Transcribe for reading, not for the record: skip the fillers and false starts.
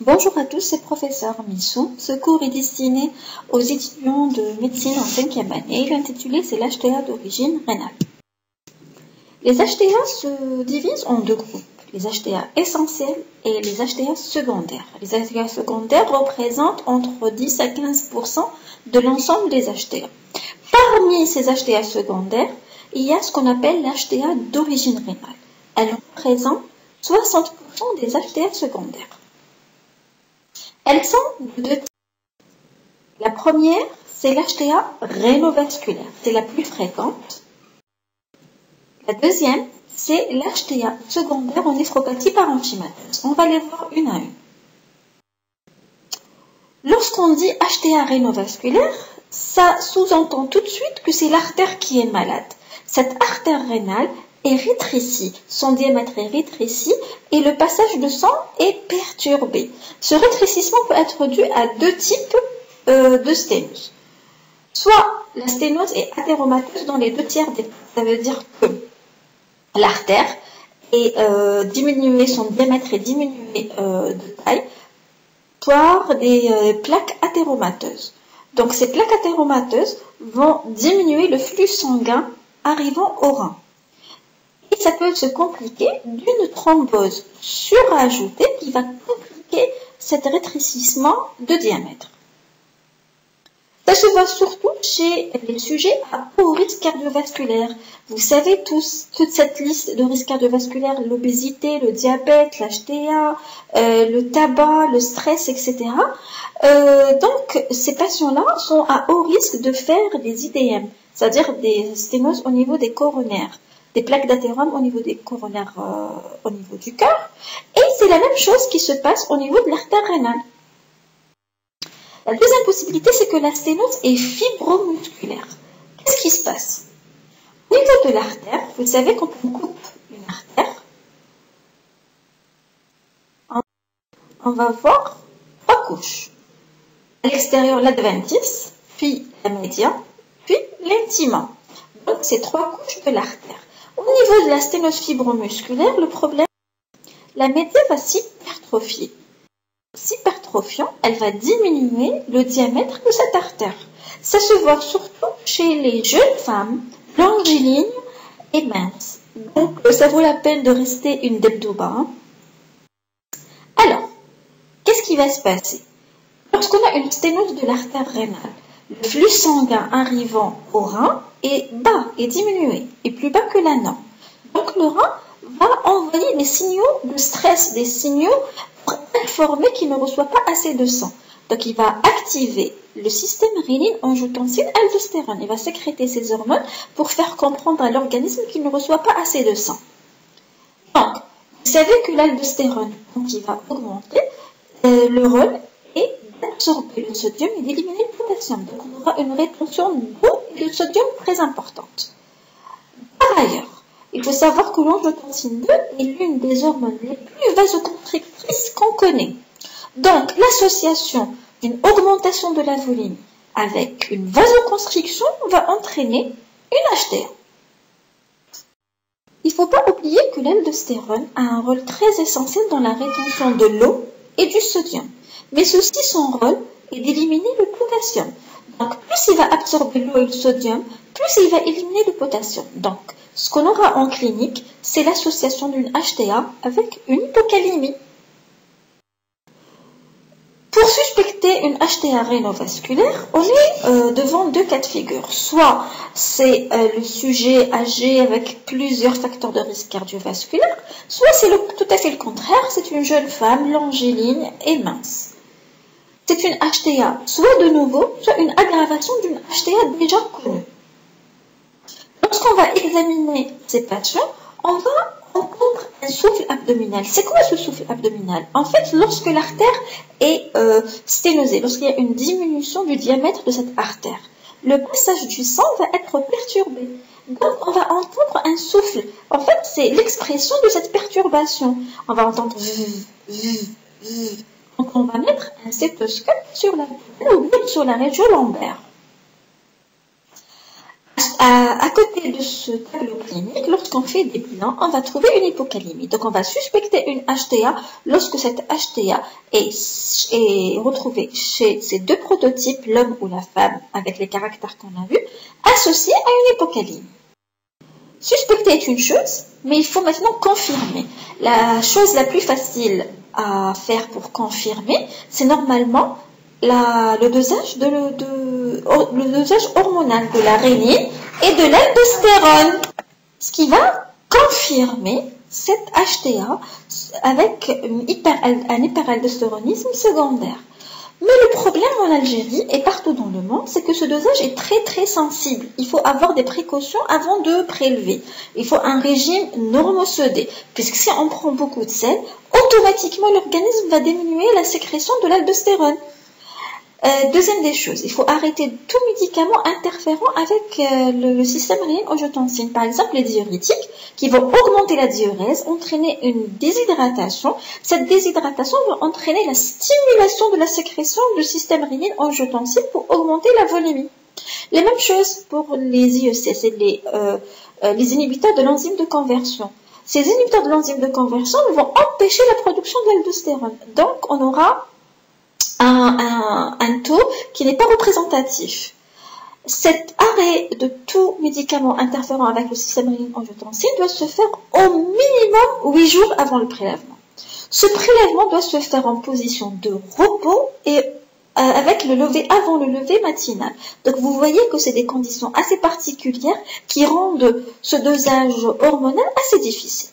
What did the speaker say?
Bonjour à tous, c'est professeur Missou. Ce cours est destiné aux étudiants de médecine en 5e année. Il est intitulé « C'est l'HTA d'origine rénale ». Les HTA se divisent en deux groupes, les HTA essentiels et les HTA secondaires. Les HTA secondaires représentent entre 10 à 15% de l'ensemble des HTA. Parmi ces HTA secondaires, il y a ce qu'on appelle l'HTA d'origine rénale. Elle représente 60% des HTA secondaires. Elles sont de deux types. La première, c'est l'HTA rénovasculaire, c'est la plus fréquente. La deuxième, c'est l'HTA secondaire en néphropathie parenchymateuse. On va les voir une à une. Lorsqu'on dit HTA rénovasculaire, ça sous-entend tout de suite que c'est l'artère qui est malade. Cette artère rénale est rétrécie, son diamètre est rétréci et le passage de sang est perturbé. Ce rétrécissement peut être dû à deux types de sténose. Soit la sténose est athéromateuse dans les 2/3 des cas. Ça veut dire que l'artère est diminuée, son diamètre est diminué de taille par des plaques athéromateuses. Donc ces plaques athéromateuses vont diminuer le flux sanguin arrivant au rein. Et ça peut se compliquer d'une thrombose surajoutée qui va compliquer cet rétrécissement de diamètre. Ça se voit surtout chez les sujets à haut risque cardiovasculaire. Vous savez tous, toute cette liste de risques cardiovasculaires, l'obésité, le diabète, l'HTA, le tabac, le stress, etc. Donc, ces patients-là sont à haut risque de faire des IDM, c'est-à-dire des sténoses au niveau des coronaires, des plaques d'athérome au niveau des coronaires, au niveau du cœur. Et c'est la même chose qui se passe au niveau de l'artère rénale. La deuxième possibilité, c'est que la sténose est fibromusculaire. Qu'est-ce qui se passe? Au niveau de l'artère, vous savez, quand on coupe une artère, on va voir trois couches. À l'extérieur, l'adventice, puis la média, puis l'intima. Donc, c'est trois couches de l'artère. Au niveau de la sténose fibromusculaire, le problème, la média va s'hypertrophier. S'hypertrophiant, elle va diminuer le diamètre de cette artère. Ça se voit surtout chez les jeunes femmes, longilines et minces. Donc, ça vaut la peine de rester une debdouba. Alors, qu'est-ce qui va se passer? Lorsqu'on a une sténose de l'artère rénale, le flux sanguin arrivant au rein est bas, est diminué, est plus bas que la norme. Donc, le rein va envoyer des signaux de stress, des signaux pour informer qu'il ne reçoit pas assez de sang. Donc, il va activer le système rénine-angiotensine-aldostérone. Il va sécréter ces hormones pour faire comprendre à l'organisme qu'il ne reçoit pas assez de sang. Donc, vous savez que l'aldostérone, quand il va augmenter, le rôle est d'absorber le sodium et d'éliminer le potassium. Donc, on aura une rétention d'eau et de sodium très importante. Par ailleurs, il faut savoir que l'angiotensine 2 est l'une des hormones les plus vasoconstrictrices qu'on connaît. Donc, l'association d'une augmentation de la volémie avec une vasoconstriction va entraîner une HTA. Il ne faut pas oublier que l'aldostérone a un rôle très essentiel dans la rétention de l'eau et du sodium. Mais ceci, son rôle est d'éliminer le potassium. Donc, plus il va absorber l'eau et le sodium, plus il va éliminer le potassium. Donc, ce qu'on aura en clinique, c'est l'association d'une HTA avec une hypocalémie. Pour suspecter une HTA rénovasculaire, on est devant deux cas de figure. Soit c'est le sujet âgé avec plusieurs facteurs de risque cardiovasculaire, soit c'est tout à fait le contraire, c'est une jeune femme, longiligne et mince. C'est une HTA soit de nouveau, soit une aggravation d'une HTA déjà connue. Lorsqu'on va examiner ces patients, on va entendre un souffle abdominal. C'est quoi ce souffle abdominal? En fait, lorsque l'artère est sténosée, lorsqu'il y a une diminution du diamètre de cette artère, le passage du sang va être perturbé. Donc, on va entendre un souffle. En fait, c'est l'expression de cette perturbation. On va entendre donc, on va mettre un stéthoscope sur la région lombaire. À côté de ce tableau clinique, lorsqu'on fait des bilans, on va trouver une hypocalémie. Donc, on va suspecter une HTA lorsque cette HTA est retrouvée chez ces deux prototypes, l'homme ou la femme, avec les caractères qu'on a vus, associés à une hypocalémie. Suspecter est une chose, mais il faut maintenant confirmer. La chose la plus facile à faire pour confirmer, c'est normalement le dosage hormonal de la rénine et de l'aldostérone, ce qui va confirmer cette HTA avec un hyperaldostéronisme secondaire. Mais le problème en Algérie et partout dans le monde, c'est que ce dosage est très sensible. Il faut avoir des précautions avant de prélever. Il faut un régime normosodé, puisque si on prend beaucoup de sel, automatiquement l'organisme va diminuer la sécrétion de l'aldostérone. Deuxième des choses, il faut arrêter tout médicament interférant avec le système rénine-angiotensine. Par exemple, les diurétiques qui vont augmenter la diurèse, entraîner une déshydratation. Cette déshydratation va entraîner la stimulation de la sécrétion du système rénine-angiotensine pour augmenter la volémie. Les mêmes choses pour les IEC, c'est les inhibiteurs de l'enzyme de conversion. Ces inhibiteurs de l'enzyme de conversion vont empêcher la production de l'aldostérone. Donc, on aura un taux qui n'est pas représentatif. Cet arrêt de tout médicament interférant avec le système rénine-angiotensine doit se faire au minimum 8 jours avant le prélèvement. Ce prélèvement doit se faire en position de repos et avec le lever avant le lever matinal. Donc vous voyez que c'est des conditions assez particulières qui rendent ce dosage hormonal assez difficile.